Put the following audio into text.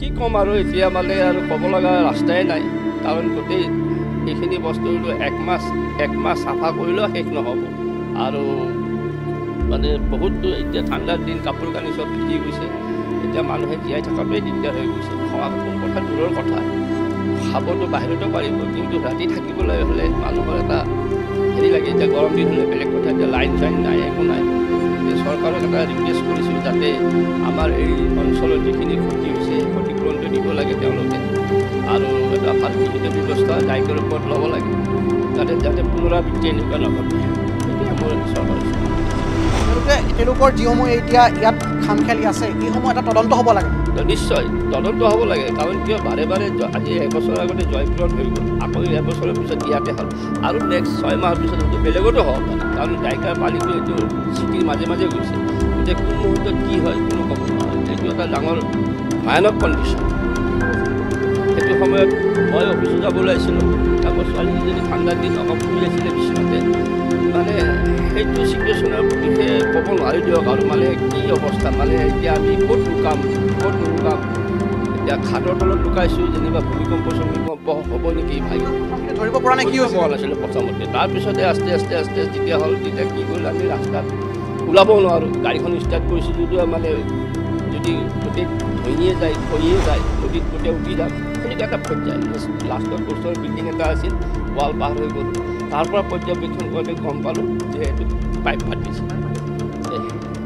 কি ক'ম আৰু এতিয়া মানে আৰু ক'ব লগা ৰাস্তাই নাই কাৰণ গোটেই এইখিনি বস্তুটো এক মাহ চাফা কৰিলেও শেষ নহ'ব আৰু মানে বহুত এতিয়া ঠাণ্ডাৰ দিন কাপোৰ কানি চব ভিজি গৈছে এতিয়া মানুহে জীয়াই থকাটোৱে দিগদাৰ হৈ গৈছে খোৱা কাপোৰ কথা দূৰৰ কথা খাবতো বাহিৰতো পাৰিব কিন্তু ৰাতি থাকিবলৈ হ'লে মানুহৰ এটা হেৰি লাগে এতিয়া গৰম দিন হ'লে বেলেগ কথা এতিয়া লাইন চাইন নাই একো নাই এতিয়া চৰকাৰক এটা ৰিকুৱেষ্ট কৰিছোঁ যাতে আমাৰ এই অঞ্চলত যিখিনি ক্ষতি হৈছে ক্ষতিপূৰণটো দিব লাগে তেওঁলোকে আৰু এটা ভাল ব্যৱস্থা দায়িত্বৰ ওপৰত ল'ব লাগে যাতে পুনৰাবৃত্তি এনেকুৱা নঘটে এতিয়া মোৰ চৰকাৰ তেওঁলোকৰ যিসমূহ এতিয়া ইয়াত খাম খেলি আছে এইসমূহ এটা তদন্ত হ'ব লাগে নিশ্চয় তদন্ত হ'ব লাগে কাৰণ কিয় বাৰে বাৰে আজি এবছৰৰ আগতে জয়পুৰত হৈ গ'ল আকৌ এবছৰৰ পিছত ইয়াতে হ'ল আৰু নেক্সট 6 মাহৰ পিছত হয়তো বেলেগতো হ'ব পাৰে কাৰণ দায়িকাৰ পানীটো এইটো চিটিৰ মাজে মাজে গৈছে এতিয়া কোন মুহূৰ্তত কি হয় কোনো ক'ব নোৱাৰে এইটো এটা ডাঙৰ ভয়ানক কণ্ডিশ্যন সেইটো সময়ত মই অফিচত যাবলৈ আহিছিলোঁ আকৌ ছোৱালীজনী ঠাণ্ডাৰ দিন অকণ শুই আছিলে বিচনাতে মানে সেইটো চিটুৱেশ্যনৰ বিষয়ে ক'ব নোৱাৰি দিয়ক আৰু মানে কি অৱস্থা মানে এতিয়া আমি ক'ত লুকাম এতিয়া খাটৰ তলত লুকাইছোঁ যেনিবা ভূমিকম্প হ'ব নেকি ভাই ধৰিব পৰা নাই কি হৈছে পোৱা নাছিলোঁ প্ৰথমতে তাৰপিছতে আস্তে যেতিয়া হ'ল তেতিয়া কি কৰিলোঁ আমি ৰাস্তাত ওলাব নোৱাৰোঁ গাড়ীখন ষ্টাৰ্ট কৰিছোঁ যদিও মানে যদি গোটেই খহিয়ে যায় নদীত গোটেই উঠি যাম সেনেকুৱা এটা পৰ্যায় লাষ্টত ওচৰৰ বিল্ডিং এটা আছিল ৱাল পাৰ হৈ গ'ল তাৰ পৰা পৰ্যবেক্ষণ কৰোঁতে গম পালোঁ যে এইটো পাইপ ফাটিছে